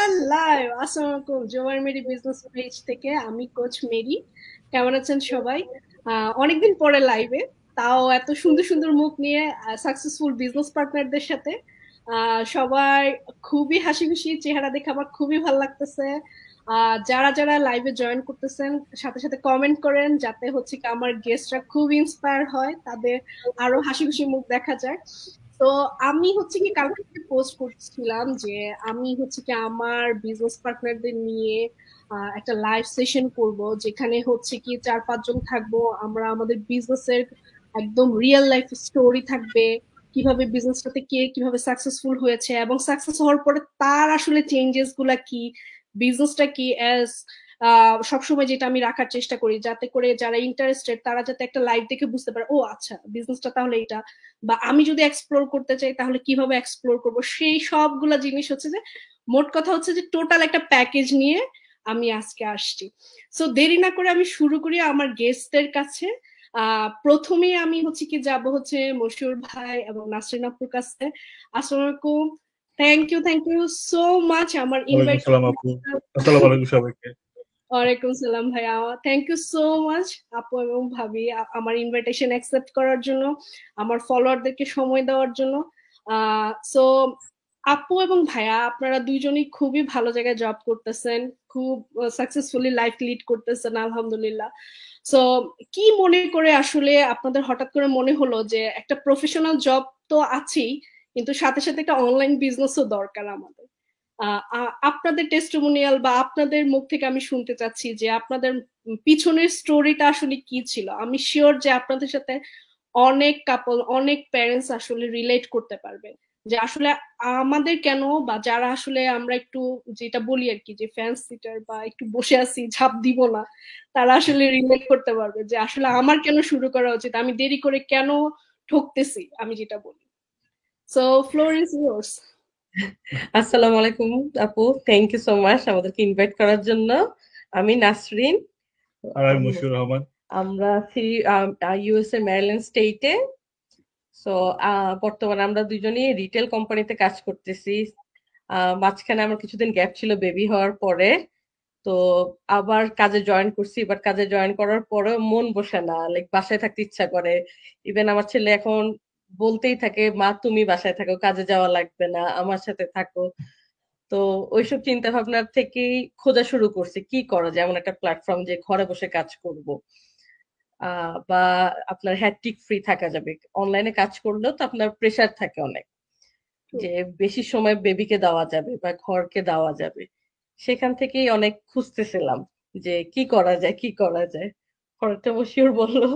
আর live. আসসালামু আলাইকুম, জোয়ার মেরি বিজনেস পেজ থেকে আমি কোচ মেরি। কেমন আছেন সবাই? অনেকদিন পরে লাইভে, তাও এত সুন্দর সুন্দর মুখ নিয়ে সাকসেসফুল বিজনেস পার্টনারদের সাথে। সবাই খুবই হাসি খুশি চেহারা দেখে আমার খুবই ভালো লাগতেছে। যারা যারা লাইভে জয়েন করতেছেন সাথে সাথে কমেন্ট করেন, যাতে হচ্ছে কি আমার গেস্টরা খুব ইন্সপায়ার হয়, তাদের আরো হাসি খুশি মুখ দেখা যায়। তো আমি হচ্ছে কি কালকে পোস্ট করছিলাম যে আমি হচ্ছে কি আমার বিজনেস পার্টনারদের নিয়ে একটা লাইভ সেশন করব, যেখানে হচ্ছে কি 4-5 জন থাকবো আমরা। আমাদের বিজনেসের একদম রিয়েল লাইফ স্টোরি থাকবে, কিভাবে বিজনেসটাতে কে কিভাবে সাকসেসফুল হয়েছে এবং সাকসেস হওয়ার পরে তার আসলে চেঞ্জেস গুলা কি, বিজনেসটা কি অ্যাজ সবসময় যেটা আমি রাখার চেষ্টা করি, যাতে করে যারা ইন্টারেস্টেড তারা যাতে একটা লাইভ দেখে বুঝতে পারে, ও আচ্ছা বিজনেসটা তাহলে এটা। বা আমি যদি এক্সপ্লোর করতে চাই তাহলে কিভাবে এক্সপ্লোর করব, সেই সবগুলা জিনিস হচ্ছে যে, মোট কথা হচ্ছে যে টোটাল একটা প্যাকেজ নিয়ে আমি আজকে আসছি। সো দেরি না করে আমি শুরু করি আমার গেস্টদের কাছে। প্রথমে আমি হচ্ছে কি যাব হচ্ছে মশিউর ভাই এবং নাসরিন আপুর কাছে। আসসালামু আলাইকুম। থ্যাংক ইউ সো মাচ আমার ওয়ালাইকুম ইনভাইট। আসসালাম আপু। আসসালামু আলাইকুম সবাইকে। ওয়ালাইকুম সালাম ভাইয়া, থ্যাংক ইউ সো মাচ আপু এবং ভাবি আমার ইনভাইটেশন অ্যাকসেপ্ট করার জন্য, আমার ফলোয়ারদেরকে সময় দেওয়ার জন্য। সো আপু এবং ভাইয়া আপনারা দুইজনই খুবই ভালো জায়গায় জব করতেছেন, খুব সাকসেসফুলি লাইফ লিড করতেছেন আলহামদুলিল্লাহ। সো কি মনে করে আসলে আপনাদের হঠাৎ করে মনে হলো যে একটা প্রফেশনাল জব তো আছেই, কিন্তু সাথে সাথে একটা অনলাইন বিজনেসও দরকার আমাদের? আপনাদের টেস্টিমোনিয়াল বা আপনাদের মুখ থেকে আমি শুনতে চাচ্ছি যে আপনাদের পিছনের স্টোরিটা আসলে কি ছিল। আমি শিওর যে আপনাদের সাথে অনেক কাপল, অনেক প্যারেন্টস আসলে রিলেট করতে পারবে যে আসলে আমাদের কেন, বা যারা আসলে আমরা একটু যেটা বলি আর কি যে ফ্যান সিটার বা একটু বসে আছি ঝাঁপ দিব না, তারা আসলে রিলেট করতে পারবে যে আসলে আমার কেন শুরু করা উচিত, আমি দেরি করে কেন ঠকতেছি, আমি যেটা বলি। So floor is yours. আসসালামু আলাইকুম আপু, থ্যাংক ইউ সো মাচ আমাদেরকে ইনভাইট করার জন্য। আমি নাসরিন। আর আমি আম- মশিউর রহমান। আমরা আছি ইউএসএ ম্যারিল্যান্ড স্টেটে। সো বর্তমানে আমরা দুজনেই রিটেল কোম্পানিতে কাজ করতেছি। মাঝখানে আমার কিছুদিন গ্যাপ ছিল বেবি হওয়ার পরে। তো আবার কাজে জয়েন করছি। এবার কাজে জয়েন করার পরেও মন বসে না, লাইক বাসায় থাকতে ইচ্ছা করে। ইভেন আমার ছেলে এখন বলতেই থাকে, মা তুমি বাসায় থাকো, কাজে যাওয়া লাগবে না, আমার সাথে থাকো। তো ওইসব চিন্তা ভাবনার থেকেই খোঁজা শুরু করছি কি করা যায়, এমন একটা প্ল্যাটফর্ম যে ঘরে বসে কাজ করব। বা আপনার হ্যাট্রিক ফ্রি থাকা যাবে। অনলাইনে কাজ করলেও তো আপনার প্রেসার থাকে অনেক, যে বেশি সময় বেবিকে দেওয়া যাবে বা ঘরকে দেওয়া যাবে। সেখান থেকেই অনেক খুঁজতেছিলাম যে কি করা যায় কি করা যায়। পরেরটা বসিওর বললো।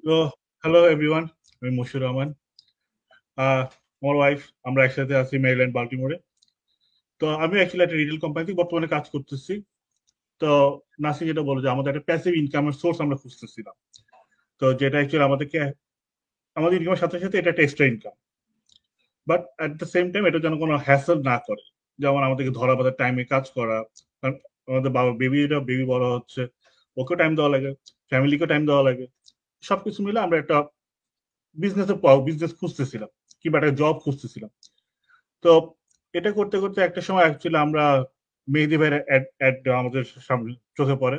তো হ্যালো এভরিওয়ান, আমি মশিউর রহমান। আমার ওয়াইফ, আমরা একসাথে আছি মেরিল্যান্ড বাল্টিমোরে। তো আমি অ্যাকচুয়ালি একটা রিটেল কোম্পানিতে বর্তমানে কাজ করতেছি। তো নাসি যেটা বলো যে আমাদের একটা প্যাসিভ ইনকামের সোর্স আমরা খুঁজতেছিলাম। তো যেটা অ্যাকচুয়ালি আমাদেরকে আমাদের ইনকামের সাথে সাথে এটা একটা extra income, but at the same time এটা যেন কোনো হ্যাসেল না করে। যেমন আমাদেরকে ধরা বাঁধা টাইমে কাজ করা, কারণ আমাদের বাবা বেবি বড় হচ্ছে, ওকেও টাইম দেওয়া লাগে, ফ্যামিলিকেও টাইম দেওয়া লাগে। সবকিছু মিলে আমরা একটা বিজনেস খুঁজতেছিলাম, কিংবা একটা জব খুঁজতেছিলাম। তো এটা করতে করতে একটা সময় অ্যাকচুয়ালি আমরা মেহেদি ভাইয়ের অ্যাড আমাদের সামনে চোখে পড়ে।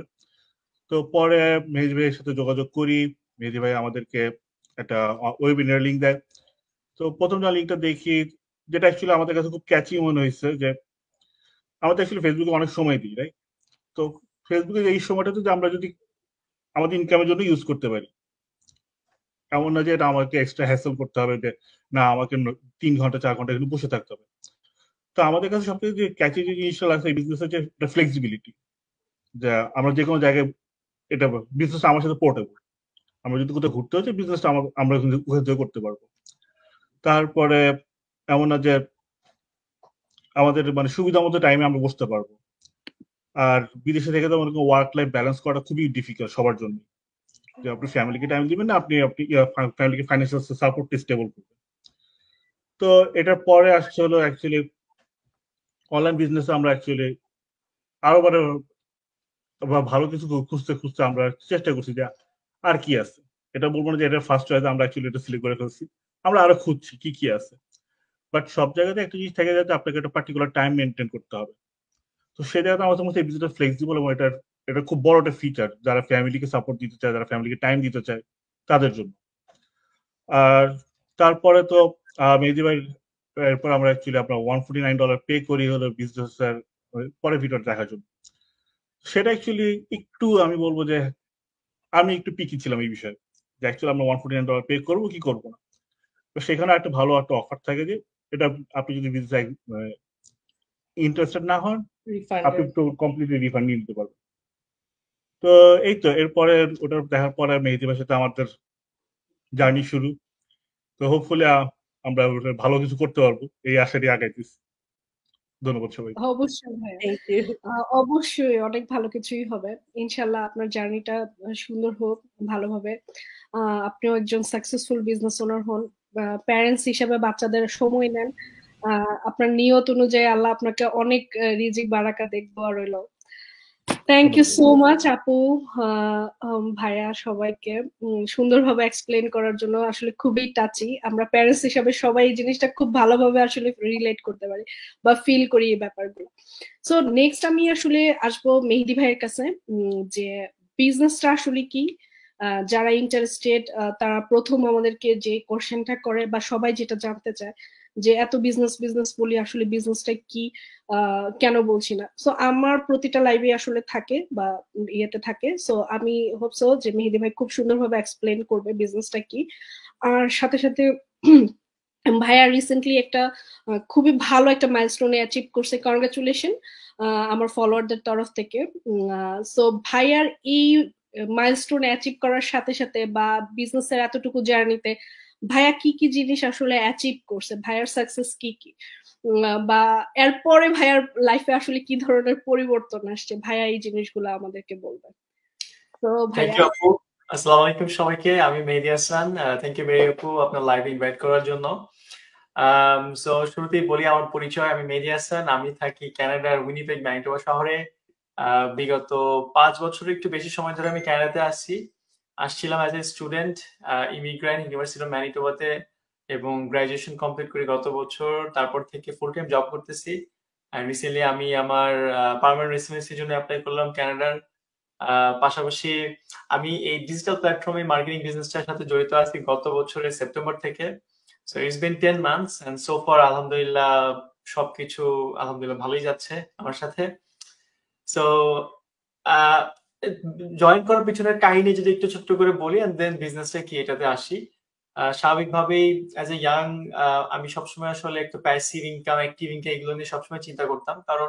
তো পরে মেহেদি ভাইয়ের সাথে যোগাযোগ করি। মেহেদি ভাই আমাদেরকে একটা ওয়েবিনার লিঙ্ক দেয়। তো প্রথম যখন লিঙ্কটা দেখি, যেটা অ্যাকচুয়ালি আমাদের কাছে খুব ক্যাচি মনে হয়েছে, যে আমরা তো অ্যাকচুয়ালি ফেসবুকে অনেক সময় দিই, রাইট? তো ফেসবুকে এই সময়টা যদি আমরা যদি আমাদের ইনকামের জন্য ইউজ করতে পারি, এমন না যে এটা আমাকে এক্সট্রা হ্যাসেল করতে হবে, যে না আমাকে 3 ঘন্টা 4 ঘন্টা এখানে বসে থাকতে হবে। তো আমাদের কাছে সবথেকে যে ক্যাচি যে জিনিসটা লাগছে এই বিজনেসের, যে ফ্লেক্সিবিলিটি, যে আমরা যে কোনো জায়গায় এটা বিজনেসটা আমার সাথে পোর্টেবল। আমরা যদি কোথাও ঘুরতে হচ্ছে, বিজনেসটা আমরা কিন্তু ওখান থেকে করতে পারবো। তারপরে এমন না যে আমাদের মানে সুবিধা মতো টাইমে আমরা বসতে পারবো। আর বিদেশে থেকে তো মনে করেন ওয়ার্ক লাইফ ব্যালেন্স করা খুবই ডিফিকাল্ট সবার জন্য। যে আপনি ফ্যামিলিকে টাইম দিবেন না, আপনি আপনি ফ্যামিলিকে ফাইন্যান্সিয়াল সাপোর্ট স্টেবল করবেন। তো এটার পরে আসছে হলো অ্যাকচুয়ালি অনলাইন বিজনেস। আমরা অ্যাকচুয়ালি আরো মানে ভালো কিছু খুঁজতে খুঁজতে আমরা চেষ্টা করছি যে আর কি আছে। এটা বলবো না যে এটা ফার্স্ট চয়েস, আমরা অ্যাকচুয়ালি এটা সিলেক্ট করে ফেলছি। আমরা আরো খুঁজছি কি কি আছে। বাট সব জায়গাতে একটা জিনিস থেকে যাচ্ছে আপনাকে একটা পার্টিকুলার টাইম মেনটেন করতে হবে। তো সেই জায়গাতে আমার মধ্যে এই বিজনেসটা ফ্লেক্সিবল এবং এটা খুব বড় একটা ফিচার যারা ফ্যামিলিকে সাপোর্ট দিতে চায়, যারা ফ্যামিলিকে টাইম দিতে চায় তাদের জন্য। আর তারপরে তো মেহেদী ভাই এরপর আমরা অ্যাকচুয়ালি আপনার $149 পে করি হলো বিজনেস এর পরে ভিডিও দেখার জন্য। সেটা অ্যাকচুয়ালি একটু আমি বলবো যে আমি একটু পিকি ছিলাম এই বিষয়ে, যে অ্যাকচুয়ালি আমরা $149 পে করবো কি করবো না। তো সেখানে একটা ভালো একটা অফার থাকে যে এটা আপনি যদি বিজনেস ইন্টারেস্টেড না হন আপনি রিফান্ডেড। একটু কমপ্লিটলি রিফান্ড নিয়ে নিতে পারবেন। তো এই তো এরপরে ওটা দেখার পরে মেহেদী ভাইয়ের সাথে আমাদের জার্নি শুরু। তো হোপফুলি আমরা ওটা ভালো কিছু করতে পারবো এই আশা দিয়ে আগাইতেছি। ধন্যবাদ সবাই। অবশ্যই ভাইয়া, থ্যাংক ইউ। অবশ্যই অনেক ভালো কিছুই হবে ইনশাল্লাহ। আপনার জার্নিটা সুন্দর হোক ভালোভাবে, আপনিও একজন সাকসেসফুল বিজনেস ওনার হন, প্যারেন্টস হিসেবে বাচ্চাদের সময় নেন, আপনার নিয়ত অনুযায়ী আল্লাহ আপনাকে অনেক রিজিক বারাকা দেখবো আর রইলো। থ্যাংক ইউ সো মাচ আপু, ভাইয়া, সবাইকে সুন্দরভাবে এক্সপ্লেন করার জন্য। আসলে খুবই টাচি, আমরা প্যারেন্টস হিসাবে সবাই এই জিনিসটা খুব ভালোভাবে আসলে রিলেট করতে পারি বা ফিল করি এই ব্যাপারগুলো। সো নেক্সট আমি আসলে আসবো মেহেদী ভাইয়ের কাছে, যে বিজনেসটা আসলে কি। যারা ইন্টারেস্টেড তারা প্রথম আমাদেরকে যে কোশ্চেনটা করে বা সবাই যেটা জানতে চায় যে এত বিজনেস বিজনেস বলি আসলে বিজনেসটা কি, কেন বলছি না। সো আমার প্রতিটা লাইভে আসলে থাকে বা ইয়েতে থাকে, সো আমি হোপসো যে মেহেদী ভাই খুব সুন্দরভাবে এক্সপ্লেন করবে বিজনেসটা কি। আর সাথে সাথে ভাইয়া রিসেন্টলি একটা খুবই ভালো একটা মাইলস্টোনে অ্যাচিভ করছে, কনগ্রাচুলেশন আমার ফলোয়ারদের তরফ থেকে। সো ভাইয়ার এই মাইলস্টোন অ্যাচিভ করার সাথে সাথে বা বিজনেসের এতটুকু জার্নিতে ভাইয়া কি কি জিনিস আসলে অ্যাচিভ করছে, ভাইয়ার সাকসেস কি কি, বা এরপরে ভাইয়ার লাইফে আসলে কি ধরনের পরিবর্তন আসছে, ভাইয়া এই জিনিসগুলো আমাদেরকে বলবে। তো থ্যাংক ভাইয়া। ইউ আপু। আসসালামু আলাইকুম সবাইকে, আমি মেহেদী হাসান। থ্যাংক ইউ মেরি আপু আপনার লাইভে ইনভাইট করার জন্য। সো শুরুতেই বলি আমার পরিচয়, আমি মেহেদী হাসান, আমি থাকি কানাডার উইনিপেগ ম্যানিটোবা শহরে। বিগত 5 বছর একটু বেশি সময় ধরে আমি কানাডাতে আসছিলাম as a student, immigrant, university of ম্যানিটোবাতে, এবং গ্রাজুয়েশন কমপ্লিট করি গত বছর। তারপর থেকে ফুল টাইম জব করতেছি। রিসেন্টলি আমি আমার পার্মানেন্ট রেসিডেন্সির জন্য অ্যাপ্লাই করলাম কানাডার। পাশাপাশি আমি এই ডিজিটাল প্ল্যাটফর্মে মার্কেটিং বিজনেসটার সাথে জড়িত আছি গত বছরের সেপ্টেম্বর থেকে। So it's been 10 months and so far আলহামদুলিল্লাহ সবকিছু আলহামদুলিল্লাহ ভালোই যাচ্ছে আমার সাথে। সো জয়েন করার পিছনের কাহিনী যদি একটু ছোট্ট করে বলি এন্ড দেন বিজনেসটা কি এটাতে আসি। স্বাভাবিকভাবেই অ্যাজ এ ইয়াং আমি সবসময় আসলে একটা প্যাসিভ ইনকাম, অ্যাক্টিভ ইনকাম এগুলো নিয়ে সবসময় চিন্তা করতাম। কারণ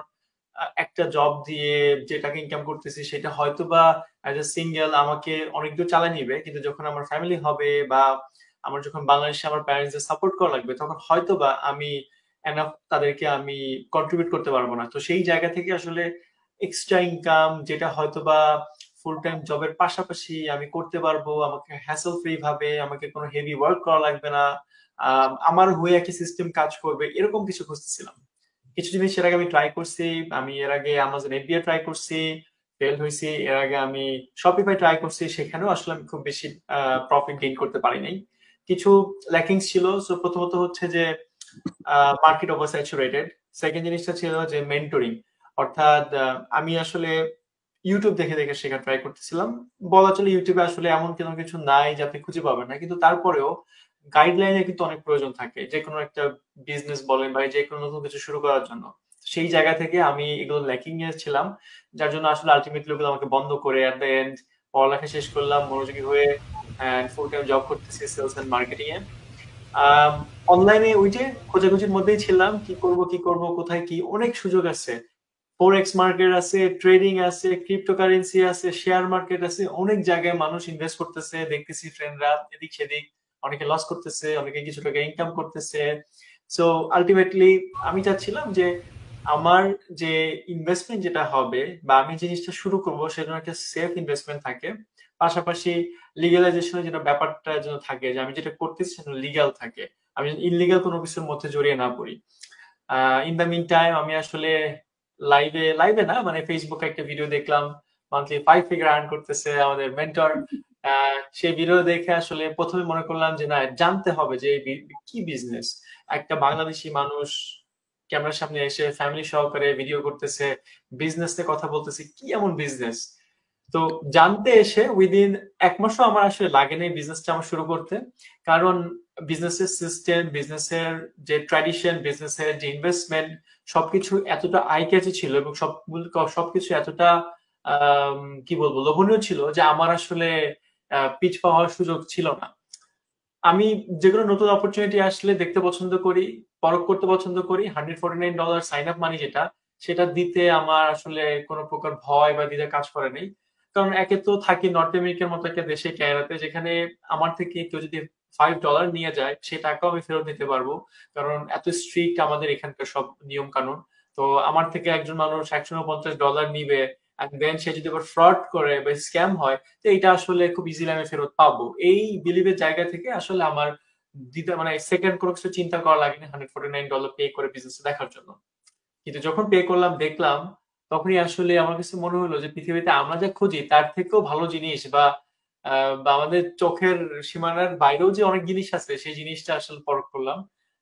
একটা জব দিয়ে যে টাকা ইনকাম করতেছি সেটা হয়তো বা অ্যাজ এ সিঙ্গেল আমাকে অনেক দূর চালিয়ে নিবে, কিন্তু যখন আমার ফ্যামিলি হবে বা আমার যখন বাংলাদেশে আমার প্যারেন্টসদের সাপোর্ট করা লাগবে তখন হয়তো বা আমি এনাফ তাদেরকে আমি কন্ট্রিবিউট করতে পারবো না। তো সেই জায়গা থেকে আসলে এক্সট্রা ইনকাম যেটা হয়তো বা ফুল টাইম জবের পাশাপাশি আমি করতে পারবো, আমাকে হ্যাসল ফ্রি ভাবে, আমাকে কোনো হেভি ওয়ার্ক করা লাগবে না, আমার হয়ে একই সিস্টেম কাজ করবে, এরকম কিছু খুঁজতেছিলাম। কিছু জিনিস এর আগে আমি ট্রাই করছি। আমি এর আগে আমাজন এফবিআই ট্রাই করছি, ফেল হয়েছি। এর আগে আমি শপিফাই ট্রাই করছি, সেখানেও আসলে আমি খুব বেশি প্রফিট গেইন করতে পারি নাই। কিছু ল্যাকিংস ছিল। সো প্রথমত হচ্ছে যে মার্কেট ওভার স্যাচুরেটেড। সেকেন্ড জিনিসটা ছিল যে মেন্টরিং, অর্থাৎ আমি আসলে ইউটিউব দেখে দেখে শেখা ট্রাই করতেছিলাম। বলা চলে ইউটিউবে আসলে এমন কোনো কিছু নাই যে আপনি খুঁজে পাবেন না, কিন্তু তারপরেও গাইডলাইনের কিন্তু অনেক প্রয়োজন থাকে যে কোনো একটা বিজনেস বলেন বা যে কোনো নতুন কিছু শুরু করার জন্য। সেই জায়গা থেকে আমি এগুলো ল্যাকিং নিয়ে ছিলাম, যার জন্য আসলে আলটিমেটলি ওগুলো আমাকে বন্ধ করে অ্যাট দ্য এন্ড পড়ালেখা শেষ করলাম মনোযোগী হয়ে এন্ড ফুল টাইম জব করতেছি সেলস এন্ড মার্কেটিং এ। অনলাইনে ওই যে খোঁজাখুঁজির মধ্যেই ছিলাম, কি করব কোথায় কি অনেক সুযোগ আছে। ফরেক্স মার্কেট আছে, ট্রেডিং আছে, ক্রিপ্টোকারেন্সি আছে, শেয়ার মার্কেট আছে, অনেক জায়গায় মানুষ ইনভেস্ট করতেছে, দেখতেছি ফ্রেন্ডরা এদিক সেদিক, অনেকে লস করতেছে, অনেকে কিছু টাকা ইনকাম করতেছে। সো আলটিমেটলি আমি চাচ্ছিলাম যে আমার যে ইনভেস্টমেন্ট যেটা হবে বা আমি জিনিসটা শুরু করব সেটা একটা সেফ ইনভেস্টমেন্ট থাকে, পাশাপাশি লিগ্যালাইজেশনের যেটা ব্যাপারটা যেন থাকে যে আমি যেটা করতেছি সেটা লিগ্যাল থাকে, আমি ইনলিগ্যাল কোনো কিছুর মধ্যে জড়িয়ে না পড়ি। ইন দ্য মিন টাইম আমি আসলে লাইভে না মানে ফেসবুকে একটা ভিডিও দেখলাম, মান্থলি 5 ফিগার আর্ন করতেছে আমাদের মেন্টর। সেই ভিডিও দেখে আসলে প্রথমে মনে করলাম যে না জানতে হবে যে কি বিজনেস, একটা বাংলাদেশি মানুষ ক্যামেরার সামনে এসে ফ্যামিলি সহকারে ভিডিও করতেছে, বিজনেস নিয়ে কথা বলতেছে, কি এমন বিজনেস? তো জানতে এসে উইদিন 1 মাসও আমার আসলে লাগেনি বিজনেসটা আমার শুরু করতে, কারণ বিজনেসের সিস্টেম, বিজনেসের যে ট্র্যাডিশন, বিজনেসের যে ইনভেস্টমেন্ট সবকিছু এতটা আই ক্যাচি ছিল এবং সবকিছু এতটা কি বলবো লোভনীয় ছিল যে আমার আসলে পিছ পা হওয়ার সুযোগ ছিল না। আমি যেকোনো নতুন অপরচুনিটি আসলে দেখতে পছন্দ করি, পরখ করতে পছন্দ করি। $149 সাইন আপ মানি যেটা, সেটা দিতে আমার আসলে কোনো প্রকার ভয় বা দ্বিধা কাজ করে নাই। কারণ একে তো থাকি নর্থ আমেরিকার মতো একটা দেশে, ক্যানাডাতে, যেখানে আমার থেকে কেউ যদি $5 নিয়ে যায় সেই টাকাও আমি ফেরত নিতে পারবো, কারণ এত স্ট্রিক্ট আমাদের এখানকার সব নিয়ম কানুন। তো আমার থেকে একজন মানুষ $150 নিবে, দেন সে যদি আবার ফ্রড করে বা স্ক্যাম হয়, তো এটা আসলে খুব ইজিলি আমি ফেরত পাবো। এই বিলিভের জায়গা থেকে আসলে আমার দিতে মানে সেকেন্ড কোনো কিছু চিন্তা করা লাগেনি $149 পে করে বিজনেস দেখার জন্য। কিন্তু যখন পে করলাম, দেখলাম, তখনই আসলে আমার কাছে মনে হলো যে পৃথিবীতে আমরা যা খুঁজি তার থেকেও ভালো জিনিস বা আমাদের চোখের সীমানার বাইরেও যে অনেক জিনিস আছে সেই জিনিসটা আসলে পরখ করলাম।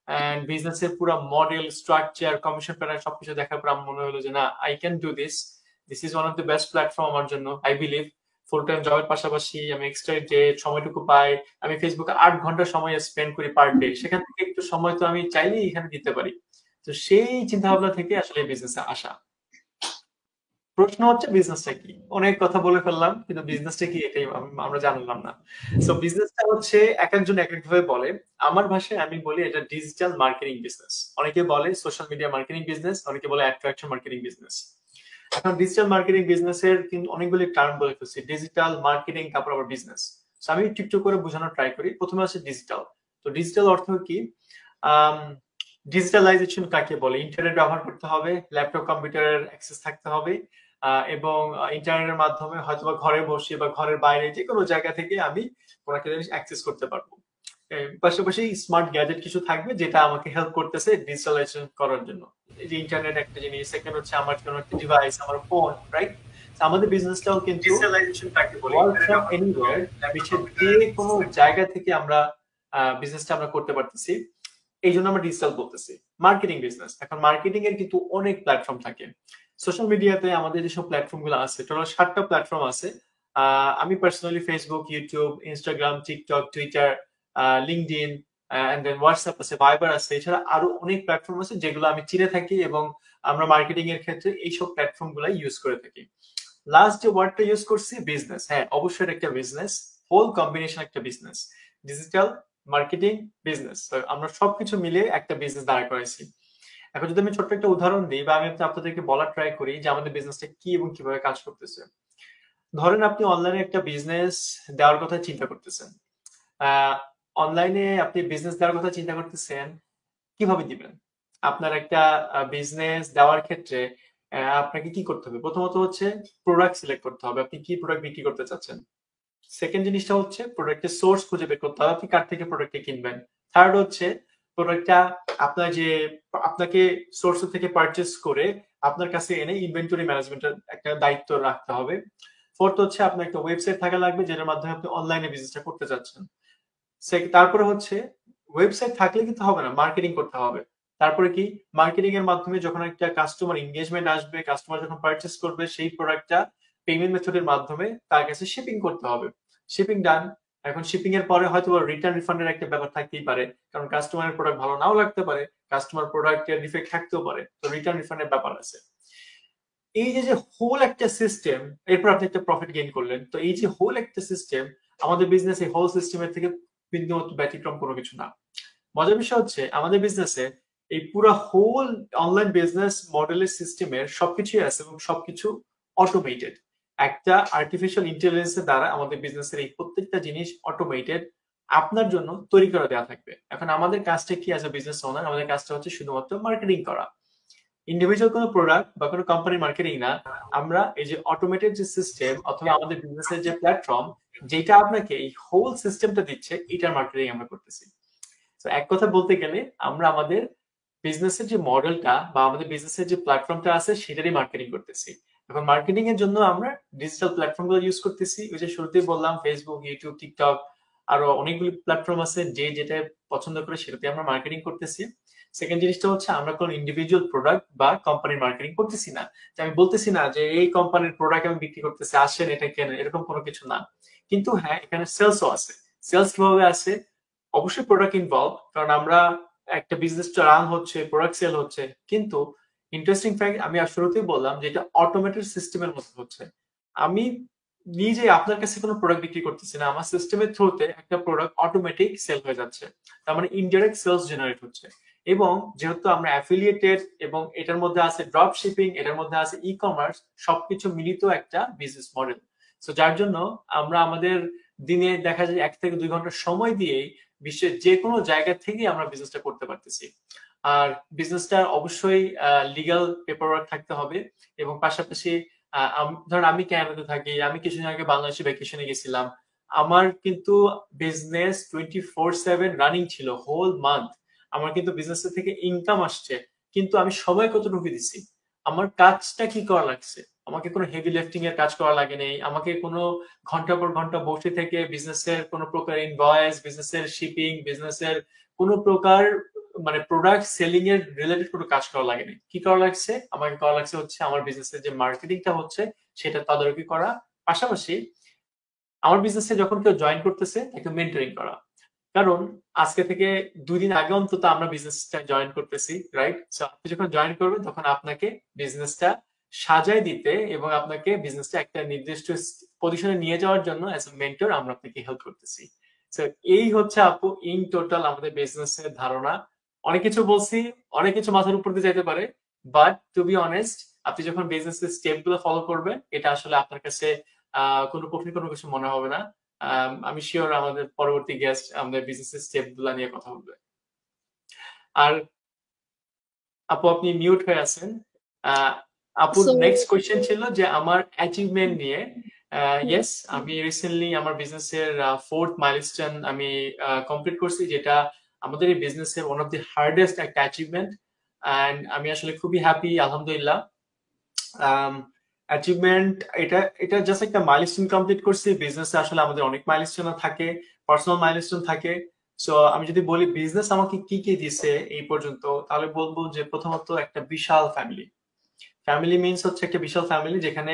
এন্ড বিজনেসের পুরো মডেল, স্ট্রাকচার, কমিশন প্যাটার্ন সবকিছু দেখার পর আমার মনে হলো যে না, I can do this. This is one of the best platform আমার জন্য, আই বিলিভ। ফুল টাইম জবের পাশাপাশি আমি এক্সট্রা যে সময়টুকু পাই, আমি ফেসবুকে 8 ঘন্টা সময় স্পেন্ড করি পার ডে, সেখান থেকে একটু সময় তো আমি চাইলেই এখানে দিতে পারি। তো সেই চিন্তা ভাবনা থেকে আসলে বিজনেসে আসা। প্রশ্ন হচ্ছে বিজনেসটা কি? অনেক কথা বলে ফেললাম, কিন্তু বিজনেসটা কি এটাই আমরা জানলাম না। সো বিজনেসটা হচ্ছে এক একজন এক এক ভাবে বলে। আমার ভাষায় আমি বলি এটা ডিজিটাল মার্কেটিং বিজনেস। অনেকে বলে সোশ্যাল মিডিয়া মার্কেটিং বিজনেস, অনেকে বলে অ্যাট্রাকশন মার্কেটিং বিজনেস। এখন ডিজিটাল মার্কেটিং বিজনেসের কিন্তু অনেকগুলি টার্ম বলে ফেলছি, ডিজিটাল মার্কেটিং, তারপর আবার বিজনেস। আমি একটু করে বোঝানোর ট্রাই করি। প্রথমে আছে ডিজিটাল। তো ডিজিটাল অর্থ কি? ডিজিটালাইজেশন কাকে বলে? ইন্টারনেট ব্যবহার করতে হবে, ল্যাপটপ কম্পিউটারের অ্যাক্সেস থাকতে হবে, এবং ইন্টারনেটের মাধ্যমে হয়তোবা ঘরে বসে বা ঘরের বাইরে যে কোনো জায়গা থেকে আমি কোনো একটা জিনিস অ্যাক্সেস করতে পারবো। পাশাপাশি স্মার্ট গ্যাজেট কিছু থাকবে যেটা আমাকে হেল্প করতেছে ডিজিটালাইজেশন করার জন্য। এই যে ইন্টারনেট একটা জিনিস, সেকেন্ড হচ্ছে আমার কোনো একটা ডিভাইস, আমার ফোন, রাইট? আমাদের বিজনেসটাও কিন্তু ডিজিটালাইজেশন কাকে বলে? ওয়ার্ক ফ্রম এনিওয়্যার, বিশ্বের যে কোনো জায়গা থেকে আমরা বিজনেসটা আমরা করতে পারতেছি। এই জন্য আমরা ডিজিটাল বলতেছি। মার্কেটিং বিজনেস, এখন মার্কেটিং এর কিন্তু অনেক প্ল্যাটফর্ম থাকে। সোশ্যাল মিডিয়াতে আমাদের যেসব প্ল্যাটফর্ম গুলো আছে, টোটাল 7টা প্ল্যাটফর্ম আছে। আমি personally Facebook, YouTube, Instagram, TikTok, Twitter, LinkedIn, and then WhatsApp আছে, ভাইবার আছে, এছাড়া আরো অনেক প্ল্যাটফর্ম আছে যেগুলো আমি চিনে থাকি এবং আমরা মার্কেটিং এর ক্ষেত্রে এইসব প্ল্যাটফর্ম গুলো ইউজ করে থাকি। লাস্ট যে ওয়ার্ডটা ইউজ করছি বিজনেস, হ্যাঁ অবশ্যই একটা বিজনেস, হোল কম্বিনেশন একটা বিজনেস, ডিজিটাল মার্কেটিং বিজনেস। আমরা সবকিছু মিলে একটা বিজনেস দাঁড় করাইছি। এখন যদি আমি ছোট্ট একটা উদাহরণ দিই বা আমি আপনাদেরকে বলার ট্রাই করি যে আমাদের বিজনেসটা কি এবং কিভাবে কাজ করতেছে। ধরেন আপনি অনলাইনে একটা বিজনেস দেওয়ার কথা চিন্তা করতেছেন। অনলাইনে আপনি বিজনেস দেওয়ার কথা চিন্তা করতেছেন, কিভাবে দিবেন? আপনার একটা বিজনেস দেওয়ার ক্ষেত্রে আপনাকে কি করতে হবে? প্রথমত হচ্ছে প্রোডাক্ট সিলেক্ট করতে হবে, আপনি কি প্রোডাক্ট বিক্রি করতে চাচ্ছেন। সেকেন্ড জিনিসটা হচ্ছে প্রোডাক্টের সোর্স খুঁজে বের করতে হবে, আপনি কার থেকে প্রোডাক্টটা কিনবেন। থার্ড হচ্ছে প্রোডাক্টটা আপনাকে সোর্স থেকে পারচেজ করে আপনার কাছে এনে ইনভেন্টরি ম্যানেজমেন্টের একটা দায়িত্ব রাখতে হবে। ফোর্থ হচ্ছে আপনার একটা ওয়েবসাইট থাকা লাগবে যেটার মাধ্যমে আপনি অনলাইনে বিজনেসটা করতে চাচ্ছেন। তারপরে হচ্ছে ওয়েবসাইট থাকলে কিন্তু হবে না, মার্কেটিং করতে হবে। তারপরে কি, মার্কেটিং এর মাধ্যমে যখন একটা কাস্টমার এঙ্গেজমেন্ট আসবে, কাস্টমার যখন পারচেস করবে, সেই প্রোডাক্টটা পেমেন্ট মেথডের মাধ্যমে তার কাছে শিপিং করতে হবে। শিপিং ডান। এখন শিপিং এর পরে হয়তো রিটার্ন রিফান্ডের একটা ব্যাপার থাকতেই পারে, কারণ কাস্টমারের প্রোডাক্ট ভালো নাও লাগতে পারে, কাস্টমার প্রোডাক্টের ডিফেক্ট থাকতেও পারে, তো রিটার্ন রিফান্ডের ব্যাপার আছে। এই যে হোল একটা সিস্টেম, এরপর আপনি একটা প্রফিট গেইন করলেন, তো এই যে হোল একটা সিস্টেম, আমাদের বিজনেস এই হোল সিস্টেমের থেকে বিন্দুমাত্র ব্যতিক্রম কোনো কিছু না। মজার বিষয় হচ্ছে আমাদের বিজনেসে এই পুরো হোল অনলাইন বিজনেস মডেলের সিস্টেমের সবকিছুই আছে এবং সবকিছু অটোমেটেড। একটা আর্টিফিশিয়াল ইন্টেলিজেন্সের দ্বারা আমাদের বিজনেসের এই প্রত্যেকটা জিনিস অটোমেটেড আপনার জন্য তৈরি করে দেওয়া থাকবে। এখন আমাদের কাজটা কি অ্যাজ এ বিজনেস ওনার? আমাদের কাজটা হচ্ছে শুধুমাত্র মার্কেটিং করা, ইন্ডিভিজুয়াল কোনো প্রোডাক্ট বা কোনো কোম্পানির মার্কেটিং না। আমরা এই যে অটোমেটেড যে সিস্টেম অথবা আমাদের বিজনেসের যে প্ল্যাটফর্ম, যেটা আপনাকে এই হোল সিস্টেমটা দিচ্ছে, এটার মার্কেটিং আমরা করতেছি। তো এক কথা বলতে গেলে আমরা আমাদের বিজনেসের যে মডেলটা বা আমাদের বিজনেসের যে প্ল্যাটফর্মটা আছে সেটারই মার্কেটিং করতেছি। এখন মার্কেটিং এর জন্য আমরা ডিজিটাল প্ল্যাটফর্ম গুলো ইউজ করতেছি। ওই যে শুরুতেই বললাম ফেসবুক, ইউটিউব, টিকটক, আরো অনেকগুলো প্ল্যাটফর্ম আছে যে যেটা পছন্দ করে সেটাতে আমরা মার্কেটিং করতেছি। সেকেন্ড জিনিসটা হচ্ছে আমরা কোনো ইন্ডিভিজুয়াল প্রোডাক্ট বা কোম্পানির মার্কেটিং করতেছি না, যে আমি বলতেছি না যে এই কোম্পানির প্রোডাক্ট আমি বিক্রি করতেছি, আসেন এটা কেনেন, এরকম কোনো কিছু না। কিন্তু হ্যাঁ, এখানে সেলসও আছে। সেলস কিভাবে আছে? অবশ্যই প্রোডাক্ট ইনভলভ, কারণ আমরা একটা বিজনেস রান হচ্ছে, প্রোডাক্ট সেল হচ্ছে, কিন্তু ইন্টারেস্টিং ফ্যাক্ট আমি শুরুতেই বললাম যে এটা অটোমেটেড সিস্টেমের মধ্যে হচ্ছে। আমি নিজে আপনার কাছে কোনো প্রোডাক্ট বিক্রি করতেছি না, আমার সিস্টেমের থ্রুতে একটা প্রোডাক্ট অটোমেটিক সেল হয়ে যাচ্ছে, তার মানে ইনডাইরেক্ট সেলস জেনারেট হচ্ছে। এবং যেহেতু আমরা অ্যাফিলিয়েটেড এবং এটার মধ্যে আছে ড্রপ শিপিং, এটার মধ্যে আছে ই কমার্স, সবকিছু মিলিত একটা বিজনেস মডেল। সো যার জন্য আমরা আমাদের দিনে দেখা যায় 1 থেকে 2 ঘন্টা সময় দিয়েই বিশ্বের যে কোনো জায়গা থেকে আমরা বিজনেসটা করতে পারতেছি। আর বিজনেসটা অবশ্যই লিগ্যাল পেপারওয়ার্ক থাকতে হবে, এবং পাশাপাশি ধরেন আমি ক্যানাডাতে থাকি, আমি কিছুদিন আগে বাংলাদেশে ভ্যাকেশনে গেছিলাম, আমার কিন্তু বিজনেস 24/7 রানিং ছিল হোল মান্থ। আমার কিন্তু বিজনেস থেকে ইনকাম আসছে, কিন্তু আমি সময় কতটুকু দিছি, আমার কাজটা কি করা লাগছে, আমাকে কোনো হেভি লিফটিং এর কাজ করা লাগে নেই, আমাকে কোনো ঘন্টা পর ঘন্টা বসে থেকে বিজনেসের কোনো প্রকার ইনভয়েস, বিজনেসের শিপিং, বিজনেসের কোনো প্রকার মানে প্রোডাক্ট সেলিং এর রিলেটেড কোনো কাজ করা লাগেনি। কি করা লাগছে? আমাকে করা লাগছে হচ্ছে আমার বিজনেসের যে মার্কেটিংটা হচ্ছে সেটা তদারকি করা, পাশাপাশি আমার বিজনেসে যখন কেউ জয়েন করতেছে তাকে মেন্টরিং করা। কারণ আজকে থেকে 2 দিন আগে অন্তত আমরা বিজনেসটা জয়েন করতেছি, রাইট? সো আপনি যখন জয়েন করবেন তখন আপনাকে বিজনেসটা সাজায় দিতে এবং আপনাকে বিজনেসটা একটা নির্দিষ্ট পজিশনে নিয়ে যাওয়ার জন্য অ্যাজ এ মেন্টর আমরা আপনাকে হেল্প করতেছি। সো এই হচ্ছে আপু ইন টোটাল আমাদের বিজনেসের ধারণা। অনেক কিছু বলছি, অনেক কিছু মাথার উপর দিয়ে যেতে পারে, বাট টু বি অনেস্ট, আপনি যখন বিজনেসের স্টেপ গুলো ফলো করবেন এটা আসলে আপনার কাছে কোনো কঠিন কোনো কিছু মনে হবে না। আমি শিওর আমাদের পরবর্তী গেস্ট আমাদের বিজনেস স্টেপ গুলা নিয়ে কথা বলবে। আর আপু আপনি মিউট হয়ে আছেন। আপুর So, নেক্সট কোয়েশ্চেন ছিল যে আমার অ্যাচিভমেন্ট নিয়ে। হুম, ইয়েস, আমি রিসেন্টলি আমার বিজনেসের 4th মাইলস্টোন আমি কমপ্লিট করছি, যেটা আমাদের এই বিজনেসের ওয়ান অফ দি হার্ডেস্ট একটা অ্যাচিভমেন্ট, এন্ড আমি আসলে খুবই হ্যাপি, আলহামদুলিল্লাহ। অ্যাচিভমেন্ট এটা এটা জাস্ট একটা মাইলস্টোন কমপ্লিট করছি। বিজনেসে আসলে আমাদের অনেক মাইলস্টোন থাকে, পার্সোনাল মাইলস্টোন থাকে। সো আমি যদি বলি বিজনেস আমাকে কি কি দিছে এই পর্যন্ত, তাহলে বলবো যে প্রথমত একটা বিশাল ফ্যামিলি। ফ্যামিলি মিনস হচ্ছে একটা বিশাল ফ্যামিলি যেখানে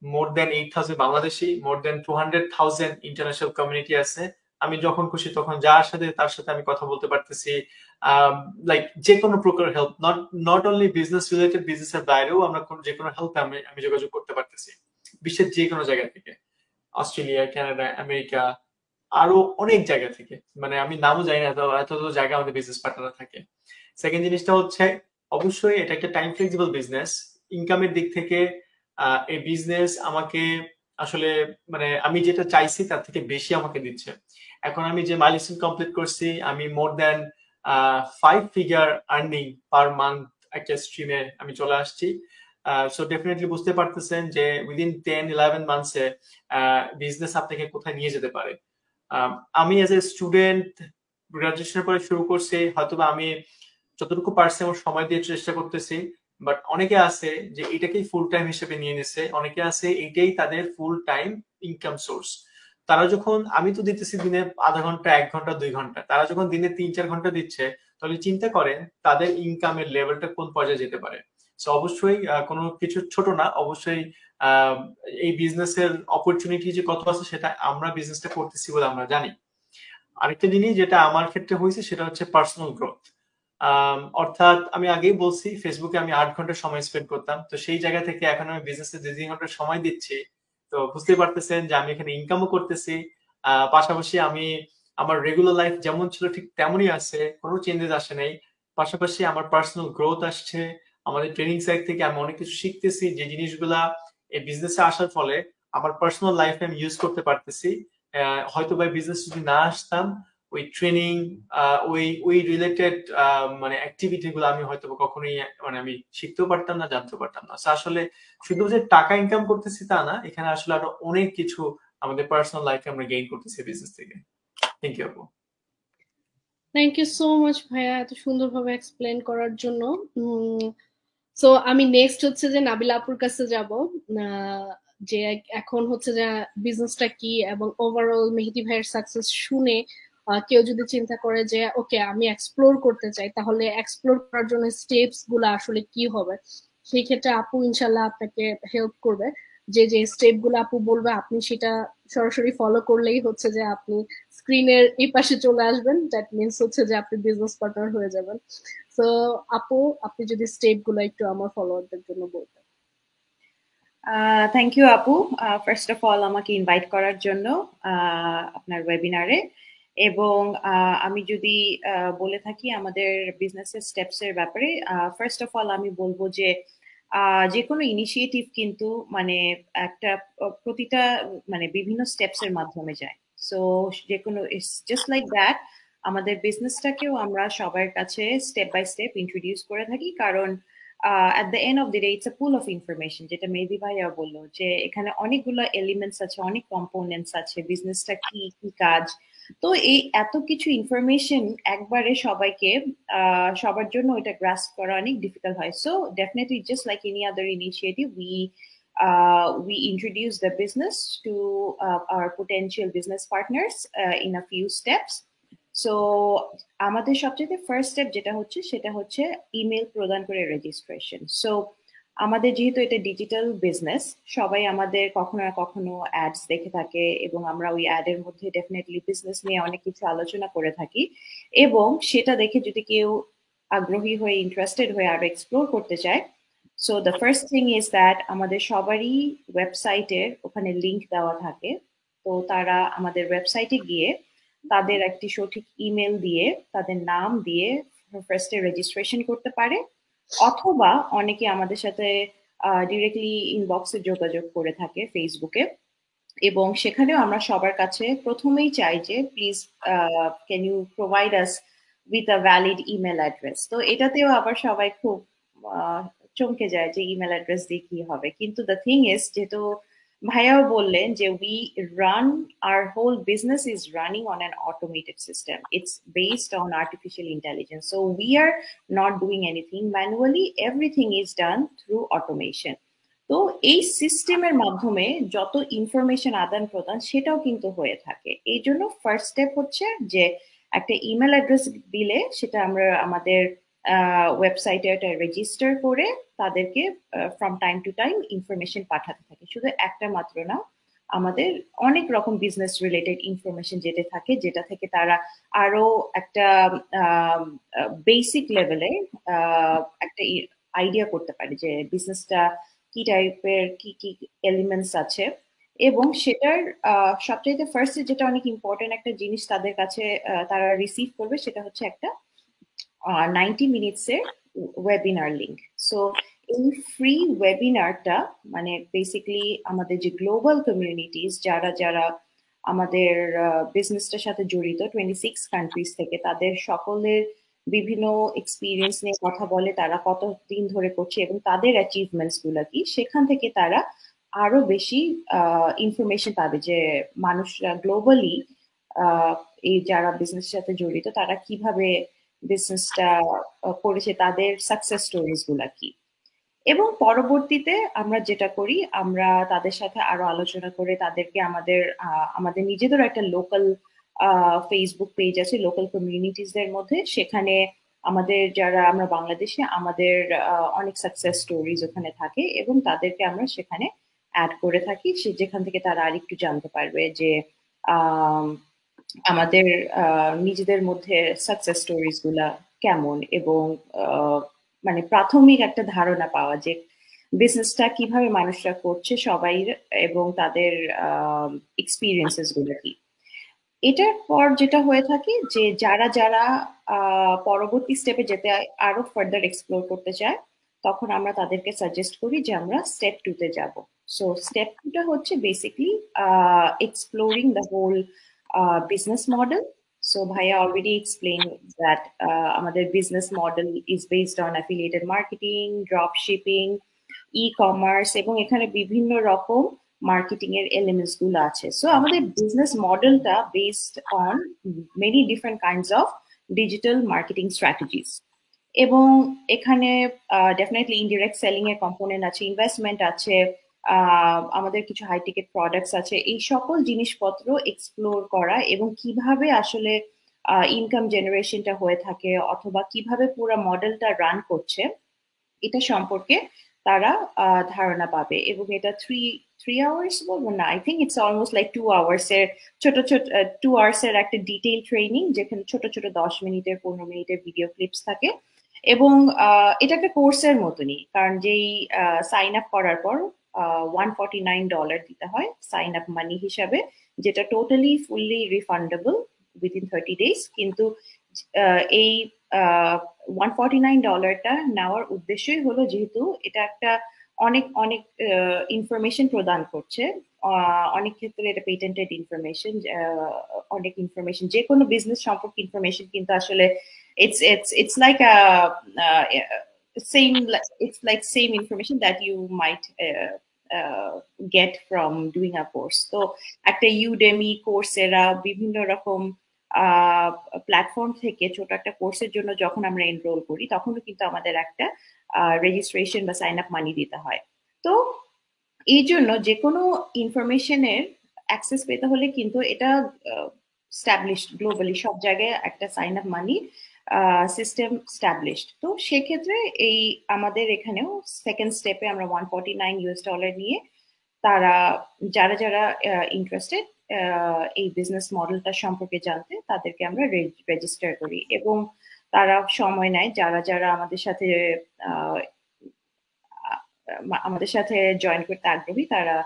মোর দেন 8,000 বাংলাদেশি, মোর দেন 200,000 ইন্টারন্যাশনাল কমিউনিটি আছে। আমি যখন খুশি তখন যার সাথে তার সাথে আমি কথা বলতে পারতেছি, লাইক যে কোনো প্রকার help, not only business related, বিজনেসের বাইরেও আমরা যে কোনো হেল্প আমি যোগাযোগ করতে পারতেছি বিশ্বের যে কোনো জায়গা থেকে, অস্ট্রেলিয়া, কানাডা, আমেরিকা, আরো অনেক জায়গা থেকে, মানে আমি নামও জানি না, এত জায়গা আমাদের বিজনেস পার্টনার থাকে। সেকেন্ড জিনিসটা হচ্ছে অবশ্যই এটা একটা টাইম ফ্লেক্সিবল বিজনেস। ইনকামের দিক থেকে এই বিজনেস আমাকে আসলে মানে আমি যেটা চাইছি তার থেকে বেশি আমাকে দিচ্ছে। এখন আমি যে মাইলস্টোন কমপ্লিট করছি, আমি মোর দেন 5 ফিগার আর্নিং পার মান্থ একটা স্ট্রিমে আমি চলে আসছি। সো ডেফিনেটলি বুঝতে পারতেছেন যে উইদিন 10-11 মান্থসে বিজনেস আপনাকে কোথায় নিয়ে যেতে পারে। আমি এজ এ স্টুডেন্ট গ্রাজুয়েশনের পরে শুরু করছি, হয়তোবা আমি যতটুকু পারছি আমার সময় দিয়ে চেষ্টা করতেছি, বাট অনেকে আছে যে এটাকেই ফুল টাইম হিসেবে নিয়ে নিছে, অনেকে আছে এটাই তাদের ফুল টাইম ইনকাম সোর্স। তারা যখন, আমি তো দিতেছি দিনে আধা ঘন্টা, 1 ঘন্টা, 2 ঘন্টা, তারা যখন দিনে 3-4 ঘন্টা দিচ্ছে, তাহলে চিন্তা করেন তাদের ইনকামের লেভেলটা কোন পর্যায়ে যেতে পারে। সো অবশ্যই কোনো কিছু ছোট না, অবশ্যই এই বিজনেসের অপরচুনিটি যে কত আছে সেটা আমরা বিজনেসটা করতেছি বলে আমরা জানি। আরেকটা জিনিস যেটা আমার ক্ষেত্রে হয়েছে সেটা হচ্ছে পার্সোনাল গ্রোথ। অর্থাৎ আমি আগেই বলছি ফেসবুকে আমি 8 ঘন্টা সময় স্পেন্ড করতাম, তো সেই জায়গা থেকে এখন আমি বিজনেসে 2-3 ঘন্টা সময় দিচ্ছি। তো বুঝতেই পারতেছেন যে আমি এখানে ইনকামও করতেছি, পাশাপাশি আমি আমার রেগুলার লাইফ যেমন ছিল ঠিক তেমনই আছে, কোনো চেঞ্জেস আসে নাই। পাশাপাশি আমার পার্সোনাল গ্রোথ আসছে, আমাদের ট্রেনিং সাইড থেকে আমি অনেক কিছু শিখতেছি, যে জিনিসগুলা এই বিজনেসে আসার ফলে আমার পার্সোনাল লাইফে আমি ইউজ করতে পারতেছি। হয়তো বা বিজনেস যদি না আসতাম, ওই ট্রেনিং, ওই রিলেটেড মানে অ্যাক্টিভিটি গুলো আমি হয়তো কখনোই মানে আমি শিখতেও পারতাম না, জানতেও পারতাম না। আসলে শুধু যে টাকা ইনকাম করতেছি তা না, এখানে আসলে আরো অনেক কিছু আমাদের পার্সোনাল লাইফে আমরা গেইন করতেছি বিজনেস থেকে। থ্যাংক ইউ আপু। থ্যাংক ইউ সো মাচ ভাইয়া এত সুন্দরভাবে এক্সপ্লেন করার জন্য। সো আমি নেক্সট হচ্ছে যে নাবিলা আপুর কাছে যাব, যে এখন হচ্ছে যে বিজনেসটা কি এবং ওভারঅল মেহেদী ভাইয়ের সাকসেস শুনে কেউ যদি চিন্তা করে যে ওকে আমি এক্সপ্লোর করতে চাই, তাহলে এক্সপ্লোর করার জন্য স্টেপস গুলো আসলে কি হবে, সেই ক্ষেত্রে আপু ইনশাল্লাহ আপনাকে হেল্প করবে। যে যে স্টেপ গুলো আপু বলবে আপনি সেটা সরাসরি ফলো করলেই হচ্ছে যে আপনি স্ক্রিনের এই পাশে চলে আসবেন, দ্যাট মিনস হচ্ছে যে আপনি বিজনেস পার্টনার হয়ে যাবেন। সো আপু, আপনি যদি স্টেপ গুলো একটু আমার ফলোয়ারদের জন্য বলতেন। থ্যাংক ইউ আপু, ফার্স্ট অফ অল আমাকে ইনভাইট করার জন্য আপনার ওয়েবিনারে। এবং আমি যদি বলে থাকি আমাদের বিজনেসের স্টেপস এর ব্যাপারে, ফার্স্ট অফ অল আমি বলবো যে যে কোনো ইনিশিয়েটিভ কিন্তু মানে একটা প্রতিটা মানে বিভিন্ন স্টেপস এর মাধ্যমে যায়। সো যে কোনো ইটস জাস্ট লাইক দ্যাট, আমাদের বিজনেসটাকেও আমরা সবার কাছে স্টেপ বাই স্টেপ ইন্ট্রোডিউস করে থাকি, কারণ at the end of the day it's a pool of information, যেটা মেবি ভাইয়া বললো যে এখানে অনেকগুলো এলিমেন্টস আছে, অনেক কম্পোনেন্টস আছে, বিজনেসটা কি কি কাজ। তো এই এত কিছু ইনফরমেশন একবারে সবাইকে সবার জন্য এটা গ্রাস্প করা অনেক ডিফিকাল্ট হয়। So definitely just like any other initiative, we introduce the business to our potential business partners in a few steps. So আমাদের সবচেয়ে ফার্স্ট স্টেপ যেটা হচ্ছে সেটা হচ্ছে ইমেল প্রদান করে রেজিস্ট্রেশন। সো আমাদের যেহেতু এটা ডিজিটাল বিজনেস, সবাই আমাদের কখনো না কখনো অ্যাডস দেখে থাকে এবং আমরা ওই অ্যাডের মধ্যে ডেফিনেটলি বিজনেস নিয়ে অনেক কিছু আলোচনা করে থাকি, এবং সেটা দেখে যদি কেউ আগ্রহী হয়ে ইন্টারেস্টেড হয়ে আরো এক্সপ্লোর করতে চায়, so the first thing is that আমাদের সবারই ওয়েবসাইটের ওখানে লিংক দেওয়া থাকে। তো তারা আমাদের ওয়েবসাইটে গিয়ে তাদের একটি সঠিক ইমেল দিয়ে তাদের নাম দিয়ে ফার্স্টে রেজিস্ট্রেশন করতে পারে, অথবা অনেকে আমাদের সাথে ডিরেক্টলি ইনবক্সে যোগাযোগ করে থাকে ফেসবুকে, এবং সেখানেও আমরা সবার কাছে প্রথমেই চাই যে please can you provide us with a valid email address. তো এটাতেও আবার সবাই খুব চমকে যায় যে ইমেল অ্যাড্রেস দিয়ে কি হবে, কিন্তু দ্য থিং ইজ, যেহেতু ভাইয়াও বললেন যে we run, our whole business is running on an automated system. It's based on artificial intelligence. So we are not doing anything manually. Everything is done through automation. তো এই সিস্টেমের মাধ্যমে যত information আদান প্রদান সেটাও কিন্তু হয়ে থাকে। এই জন্য ফার্স্ট স্টেপ হচ্ছে যে একটা ইমেল অ্যাড্রেস দিলে সেটা আমরা আমাদের ওয়েবসাইটে এটা রেজিস্টার করে তাদেরকে from time to time information পাঠাতে থাকি। শুধু একটা মাত্র না, আমাদের অনেক রকম বিজনেস রিলেটেড ইনফরমেশন যেটা থাকে, যেটা থেকে তারা আরো একটা বেসিক লেভেলে একটা আইডিয়া করতে পারে যে বিজনেসটা কি টাইপের, কি কি এলিমেন্টস আছে। এবং সেটার সবচাইতে ফার্স্টে যেটা অনেক ইম্পর্টেন্ট একটা জিনিস তাদের কাছে তারা রিসিভ করবে, সেটা হচ্ছে একটা 90 মিনিটসের ওয়েবিনার লিঙ্ক। সো এই ফ্রি ওয়েবিনারটা মানে বেসিক্যালি আমাদের যে গ্লোবাল কমিউনিটিস যারা যারা আমাদের বিজনেসটার সাথে জড়িত 26 কান্ট্রিজ থেকে, তাদের সকলের বিভিন্ন এক্সপিরিয়েন্স নিয়ে কথা বলে, তারা কতদিন ধরে করছে এবং তাদের অ্যাচিভমেন্টস গুলা কি, সেখান থেকে তারা আরো বেশি ইনফরমেশন পাবে যে মানুষরা গ্লোবালি এই যারা বিজনেসের সাথে জড়িত তারা কিভাবে বিজনেসটা করেছে, তাদের সাকসেস স্টোরিজ গুলা কি। এবং পরবর্তীতে আমরা যেটা করি, আমরা তাদের সাথে আরো আলোচনা করে তাদেরকে আমাদের নিজেদের একটা লোকাল ফেসবুক পেজ আছে লোকাল কমিউনিটিসদের মধ্যে, সেখানে আমাদের যারা আমরা বাংলাদেশে আমাদের অনেক সাকসেস স্টোরিজ ওখানে থাকে এবং তাদেরকে আমরা সেখানে অ্যাড করে থাকি, যেখান থেকে তারা আরেকটু জানতে পারবে যে আমাদের নিজেদের মধ্যে সাকসেস স্টোরিজ গুলা কেমন, এবং মানে প্রাথমিক একটা ধারণা পাওয়া যে বিজনেসটা কিভাবে মানুষরা করছে সবাই এবং তাদের এক্সপিরিয়েন্সেস গুলো কি। এটার পর যেটা হয়ে থাকে যে যারা যারা পরবর্তী স্টেপে যেতে আরো ফার্দার এক্সপ্লোর করতে চায়, তখন আমরা তাদেরকে সাজেস্ট করি যে আমরা স্টেপ 2 তে যাব। সো স্টেপ 2 টা হচ্ছে basically exploring the whole business model. So Bhaiya already explained that our business model is based on affiliated marketing, drop shipping, e-commerce, এবং এখানে বিভিন্ন রকম মার্কেটিং এর এলিমেন্টস গুলো আছে। সো আমাদের বিজনেস মডেলটা based on many different kinds of digital marketing strategies, এবং এখানে ডেফিনেটলি ইনডিরেক্ট সেলিং এর কম্পোনেন্ট আছে, ইনভেস্টমেন্ট আছে, আমাদের কিছু হাই টিকেট প্রোডাক্টস আছে। এই সকল জিনিসপত্র এক্সপ্লোর করা এবং কিভাবে আসলে ইনকাম জেনারেশনটা হয়ে থাকে অথবা কিভাবে পুরো মডেলটা রান করছে এটা সম্পর্কে তারা ধারণা পাবে। এবং এটা থ্রি আওয়ার্স বলবো না, I think it's almost like 2 hours এর ছোট ছোট 2 আওয়ার্স এর একটা ডিটেইল ট্রেনিং, যেখানে ছোট ছোট 10 মিনিটের 15 মিনিটের ভিডিও ক্লিপস থাকে। এবং এটা একটা কোর্সের মতনই, কারণ যেই সাইন আপ করার পর $149 দিতে হয় সাইন আপ মানি হিসাবে, যেটা totally fully refundable within 30 days। কিন্তু এই $149টা নেওয়ার উদ্দেশ্যই হলো, যেহেতু এটা একটা অনেক অনেক ইনফরমেশন প্রদান করছে, অনেক ক্ষেত্রে এটা পেটেন্টেড ইনফরমেশন, অনেক ইনফরমেশন, যে কোনো বিজনেস সম্পর্কে ইনফরমেশন কিন্তু আসলে it's like a same information that you might get from doing a course। তো একটা ইউডেমি, কোর্সেরা, বিভিন্ন রকম প্ল্যাটফর্ম থেকে ছোট একটা কোর্সের জন্য যখন আমরা এনরোল করি, তখনও কিন্তু আমাদের একটা রেজিস্ট্রেশন বা সাইন আপ মানি দিতে হয়। তো এই জন্য যে কোনো ইনফরমেশনের অ্যাক্সেস পেতে হলে কিন্তু এটা স্ট্যাবলিশড গ্লোবালি, সব জায়গায় একটা sign up money system established. তো সেক্ষেত্রে এই আমাদের এখানেও সেকেন্ড স্টেপে আমরা $149 নিয়ে তারা যারা যারা ইন্টারেস্টেড এই বিজনেস মডেলটা সম্পর্কে জানতে, তাদেরকে আমরা রেজিস্টার করি। এবং তারা সময় নেয়, যারা যারা আমাদের সাথে জয়েন করতে আগ্রহী, তারা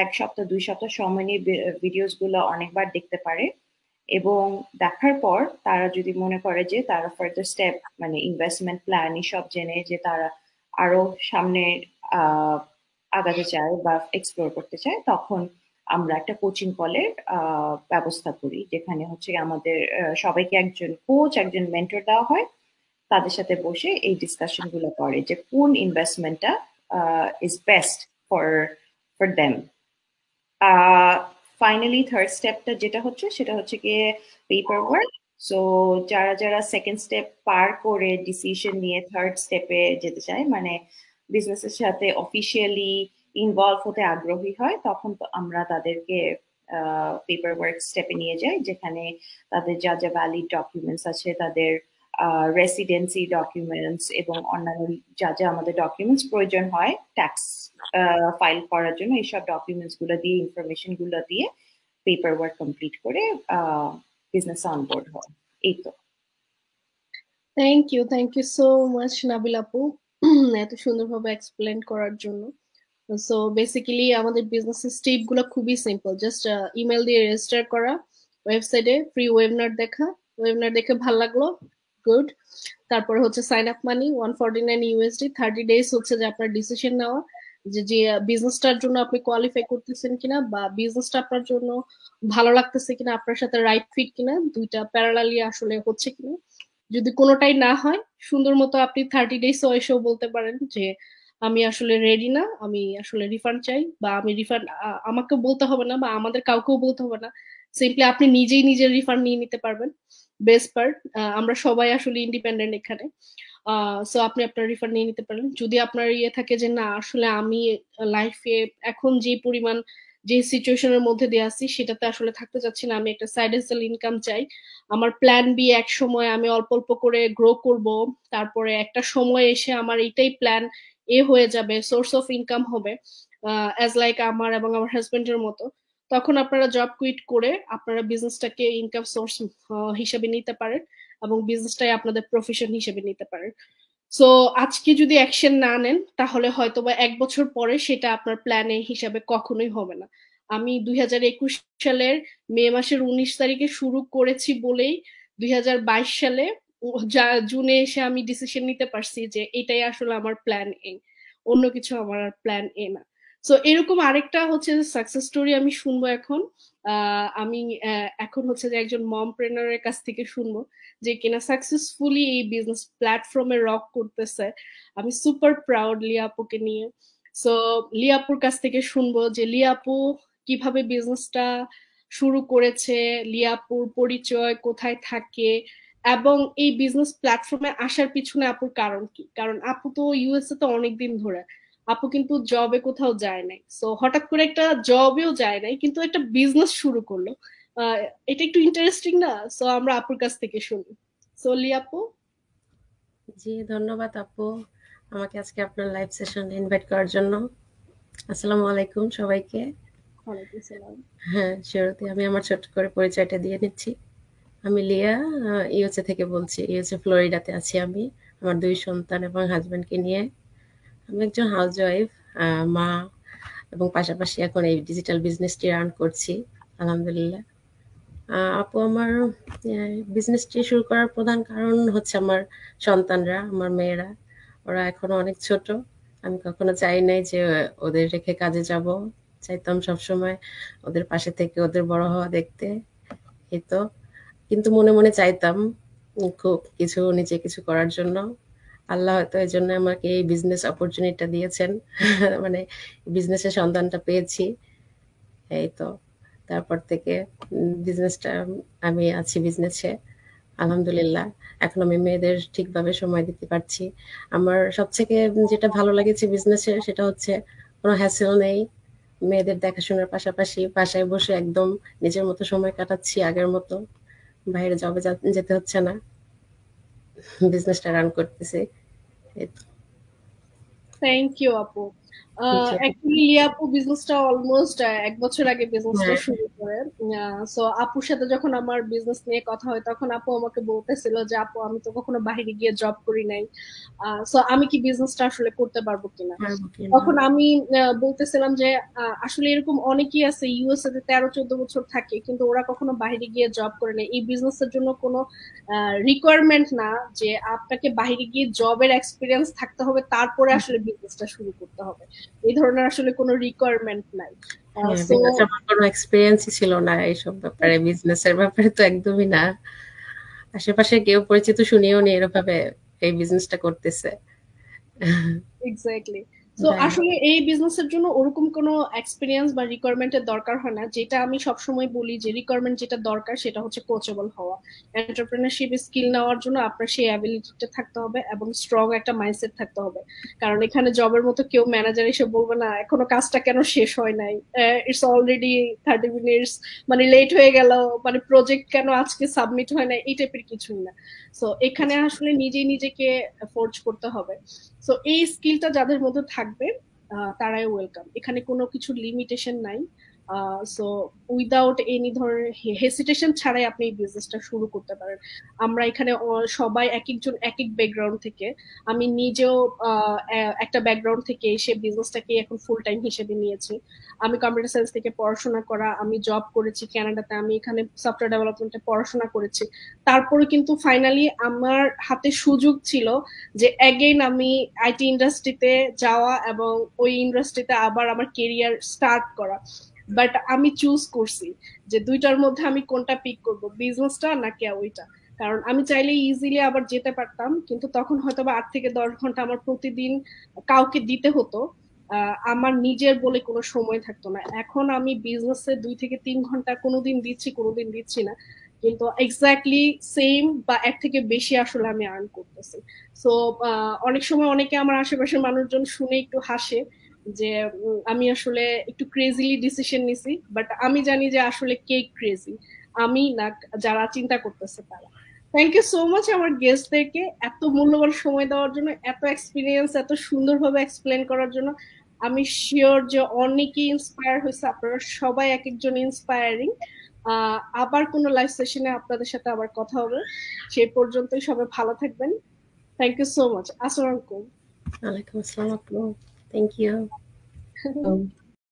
1 সপ্তাহ 2 সপ্তাহ সময় নিয়ে ভিডিওস গুলো অনেকবার দেখতে পারে। এবং দেখার পর তারা যদি মনে করে যে তারা ফার্দার স্টেপ, মানে ইনভেস্টমেন্ট প্ল্যান সব জেনে যে তারা আরো সামনে আগাতে চায় বা এক্সপ্লোর করতে চায়, তখন আমরা একটা কোচিং কলের ব্যবস্থা করি, যেখানে হচ্ছে আমাদের সবাইকে একজন কোচ, একজন মেন্টর দেওয়া হয়। তাদের সাথে বসে এই ডিসকাশন গুলো করে যে কোন ইনভেস্টমেন্টটা is best for them. Finally third স্টেপটা যেটা হচ্ছে, সেটা হচ্ছে গিয়ে পেপার ওয়ার্ক। সো যারা যারা সেকেন্ড স্টেপ পার করে ডিসিশন নিয়ে থার্ড স্টেপে যেতে চায়, মানে বিজনেসের সাথে অফিসিয়ালি ইনভলভ হতে আগ্রহী হয়, তখন তো আমরা তাদেরকে পেপার ওয়ার্ক স্টেপে নিয়ে যাই, যেখানে তাদের যা যা ভ্যালিড ডকুমেন্টস আছে, তাদের রেসিডেন্সি ডকুমেন্টস এবং অন্যান্য যা যা আমাদের ডকুমেন্টস প্রয়োজন হয় ট্যাক্স ফাইল করার জন্য, এইসব ডকুমেন্টস গুলো দিয়ে, ইনফরমেশন গুলো দিয়ে পেপার ওয়ার্ক কমপ্লিট করে বিজনেস অনবোর্ড হয়। এই তো। Thank you so much Nabil আপু এত সুন্দরভাবে এক্সপ্লেন করার জন্য। সো বেসিক্যালি আমাদের বিজনেসের স্টেপ গুলো খুবই সিম্পল, জাস্ট ইমেল দিয়ে রেজিস্টার করা, ওয়েবসাইটে ফ্রি ওয়েবিনার দেখা, ওয়েবিনার দেখে ভালো লাগলো, গুড। তারপরে হচ্ছে সাইন আপ মানি $149, 30 days হচ্ছে যে আপনার ডিসিশন নেওয়া যে বিজনেসটার জন্য আপনি কোয়ালিফাই করতেছেন কিনা, বা বিজনেসটা আপনার জন্য ভালো লাগতেছে কিনা, আপনার সাথে রাইট ফিট কিনা, দুইটা প্যারালালি আসলে হচ্ছে কিনা। যদি কোনোটাই না হয়, সুন্দর মতো আপনি 30 days এসেও বলতে পারেন যে আমি আসলে রেডি না, আমি আসলে রিফান্ড চাই, বা আমি রিফান্ড, আমাকে বলতে হবে না বা আমাদের কাউকেও বলতে হবে না, সিম্পলি আপনি নিজেই নিজের রিফান্ড নিয়ে নিতে পারবেন। বেস্ট পার্ট, আমরা সবাই আসলে ইন্ডিপেন্ডেন্ট এখানে। সো আপনি আপনার রিফান্ড নিয়ে নিতে পারেন। যদি আপনার ইয়ে থাকে যে না আসলে আমি লাইফে এখন যে পরিমাণ যে সিচুয়েশনের মধ্যে দিয়ে আছি সেটাতে আসলে থাকতে চাচ্ছি না, আমি একটা সাইড হাসেল ইনকাম চাই, আমার প্ল্যান বি এক সময় আমি অল্প অল্প করে গ্রো করব, তারপরে একটা সময় এসে আমার এইটাই প্ল্যান এ হয়ে যাবে, সোর্স অফ ইনকাম হবে অ্যাজ লাইক আমার এবং আমার হাজবেন্ডের মতো, তখন আপনারা জব কুইট করে আপনারা বিজনেসটাকে ইনকাম সোর্স হিসেবে নিতে পারেন এবং বিজনেসটাই আপনাদের প্রফেশন হিসেবে নিতে পারেন। সো আজকে যদি অ্যাকশন না নেন, তাহলে হয়তোবা 1 বছর পরে সেটা আপনার প্ল্যানে হিসাবে কখনোই হবে না। আমি 2021 সালের মে মাসের 19 তারিখে শুরু করেছি বলেই 2022 সালে জুনে এসে আমি ডিসিশন নিতে পারছি যে এটাই আসলে আমার প্ল্যান এ, অন্য কিছু আমার প্ল্যান এ না। সো এরকম আরেকটা হচ্ছে সাকসেস স্টোরি আমি শুনবো এখন। আমি এখন হচ্ছে যে একজন মমপ্রেনারের কাছ থেকে শুনবো যে কিনা সাকসেসফুলি এই বিজনেস প্ল্যাটফর্মে রক করতেছে। আমি সুপার প্রাউড লিয়াপুকে নিয়ে। সো লিয়াপুর কাছ থেকে শুনবো যে লিয়াপু কিভাবে বিজনেসটা শুরু করেছে, লিয়াপুর পরিচয়, কোথায় থাকে, এবং এই বিজনেস প্ল্যাটফর্মে আসার পিছনে আপুর কারণ কি। কারণ আপু তো ইউএসএ তো অনেকদিন ধরে, আপু কিন্তু জবে কোথাও যায় নাই, সো হঠাৎ করে একটা জবেও যায় নাই, কিন্তু একটা বিজনেস শুরু করলো। এটা একটু ইন্টারেস্টিং না? সো আমরা আপুর কাছ থেকে শুনি। সো লিয়া আপু। জি, ধন্যবাদ আপু আমাকে আজকে আপনার লাইভ সেশনে ইনভাইট করার জন্য। আসসালামু আলাইকুম সবাইকে। ওয়ালাইকুম সালাম। হ্যাঁ, শুরুতে আমি আমার ছোট্ট করে পরিচয়টা দিয়ে নিচ্ছি। আমি লিয়া, ইউএসএ থেকে বলছি। ইউএসএ ফ্লোরিডাতে আছি আমি আমার 2 সন্তান এবং হাজবেন্ডকে নিয়ে। আমি একজন হাউসওয়াইফ, মা, এবং পাশাপাশি এখন এই ডিজিটাল বিজনেসটি রান করছি আলহামদুলিল্লাহ। আপু আমার বিজনেসটি শুরু করার প্রধান কারণ হচ্ছে আমার সন্তানরা, আমার মেয়েরা। ওরা এখনো অনেক ছোট। আমি কখনো চাই নাই যে ওদের রেখে কাজে যাব। চাইতাম সবসময় ওদের পাশে থেকে ওদের বড় হওয়া দেখতে। এই তো। কিন্তু মনে মনে চাইতাম খুব কিছু নিজে কিছু করার জন্য। আল্লাহ হয়তো এই জন্য আমাকে এই বিজনেস অপরচুনিটিটা দিয়েছেন। মানে বিজনেসের সন্ধানটা পেয়েছি। এই তো। তারপর থেকে বিজনেসটা আমি আছি বিজনেসে আলহামদুলিল্লাহ। এখন আমি মেয়েদের ঠিকভাবে সময় দিতে পারছি। আমার সবথেকে যেটা ভালো লেগেছে বিজনেসে সেটা হচ্ছে কোনো হ্যাসেল নেই। মেয়েদের দেখাশোনার পাশাপাশি বাসায় বসে একদম নিজের মতো সময় কাটাচ্ছি আগের মতো। বাইরে জবে যেতে হচ্ছে না। বিজনেসটা রান করতেছি। এই তো। থ্যাংক ইউ আপু। অ্যাকচুয়ালি লিয়া আপু বিজনেসটা অলমোস্ট 1 বছর আগে বিজনেসটা হ্যাঁ। শুরু করে। সো আপুর সাথে যখন আমার বিজনেস নিয়ে কথা হয় তখন আপু আমাকে বলতেছিল যে আপু আমি তো কখনো বাইরে গিয়ে জব করি নাই, সো আমি কি বিজনেসটা আসলে করতে পারবো কিনা। পারবো কিনা। তখন আমি বলতেছিলাম যে আসলে এরকম অনেকেই আছে ইউএসএ তে 13-14 বছর থাকে কিন্তু ওরা কখনো বাইরে গিয়ে জব করে না। এই বিজনেসের জন্য কোনো রিকোয়ারমেন্ট না যে আপনাকে বাইরে গিয়ে জবের এক্সপিরিয়েন্স থাকতে হবে তারপরে আসলে বিজনেসটা শুরু করতে হবে। এই ধরনের আসলে কোনো রিকোয়ারমেন্ট নাই। হ্যাঁ, সো বিকজ আমার কোনো এক্সপিরিয়েন্সই ছিল না এইসব ব্যাপারে, বিজনেসের ব্যাপারে তো একদমই না। আশেপাশে কেউ পরিচিত শুনিও নি এরভাবে এই বিজনেসটা করতেছে। এক্স্যাক্টলি। সো যাই হোক। আসলে এই বিজনেসের জন্য ওরকম কোনো এক্সপিরিয়েন্স বা রিকোয়ারমেন্টের দরকার হয় না। যেটা আমি সবসময় বলি যে রিকোয়ারমেন্ট যেটা দরকার সেটা হচ্ছে কোচেবল হওয়া। এন্টারপ্রেনারশিপ স্কিল নেওয়ার জন্য আপনার সেই অ্যাবিলিটিটা থাকতে হবে এবং স্ট্রং একটা মাইন্ডসেট থাকতে হবে। কারণ এখানে জবের মতো কেউ ম্যানেজার এসে বলবে না এখনো কাজটা কেন শেষ হয় নাই, ইটস অলরেডি 30 মিনিটস, মানে লেট হয়ে গেল, মানে প্রজেক্ট কেন আজকে সাবমিট হয় না, এই টাইপের কিছুই না। সো এখানে আসলে নিজেই নিজেকে ফোর্জ করতে হবে। সো এই স্কিলটা যাদের মধ্যে থাকবে তারাই ওয়েলকাম। এখানে কোনো কিছু লিমিটেশন নাই। সো উইদাউট এনি ধরনের হেসিটেশন ছাড়াই আপনি এই বিজনেসটা শুরু করতে পারেন। আমরা এখানে সবাই এক একজন এক এক ব্যাকগ্রাউন্ড থেকে, আমি নিজেও একটা ব্যাকগ্রাউন্ড থেকে এসে বিজনেসটাকে এখন ফুল টাইম হিসেবে নিয়েছি। আমি কম্পিউটার সায়েন্স থেকে পড়াশোনা করা, আমি জব করেছি কানাডাতে, আমি এখানে সফটওয়্যার ডেভেলপমেন্টে পড়াশোনা করেছি। তারপরে কিন্তু ফাইনালি আমার হাতে সুযোগ ছিল যে অ্যাগেইন আমি আইটি ইন্ডাস্ট্রিতে যাওয়া এবং ওই ইন্ডাস্ট্রিতে আবার আমার কেরিয়ার স্টার্ট করা। বাট আমি চুজ করছি যে দুইটার মধ্যে আমি কোনটা পিক করব, বিজনেসটা নাকি ওইটা। কারণ আমি চাইলে ইজিলি আবার যেতে পারতাম কিন্তু তখন হয়তো বা 8 থেকে 10 ঘন্টা আমার প্রতিদিন কাউকে দিতে হতো। আমার নিজের বলে কোনো সময় থাকতো না। এখন আমি বিজনেসে 2 থেকে 3 ঘন্টা কোনোদিন দিচ্ছি, কোনোদিন দিচ্ছি না, কিন্তু এক্স্যাক্টলি সেম বা এর থেকে বেশি আসলে আমি আর্ন করতেছি। সো অনেক সময় অনেকে আমার আশেপাশের মানুষজন শুনে একটু হাসে যে আমি আসলে একটু ক্রেজিলি ডিসিশন নিছি, বাট আমি জানি যে আসলে কে ক্রেজি, আমি না যারা চিন্তা করতেছে তারা। থ্যাংক ইউ সো মাচ আমার গেস্টদেরকে এত মূল্যবান সময় দেওয়ার জন্য, এত এক্সপিরিয়েন্স এত সুন্দরভাবে এক্সপ্লেন করার জন্য। আমি শিওর যে অনেকেই ইন্সপায়ার হয়েছে, আপনারা সবাই এক একজন ইন্সপায়ারিং। আবার কোনো লাইভ সেশনে আপনাদের সাথে আবার কথা হবে। সেই পর্যন্তই সবাই ভালো থাকবেন। Thank you so much. আসসালামু আলাইকুম। ওয়ালাইকুম আসসালাম আপু। Thank you.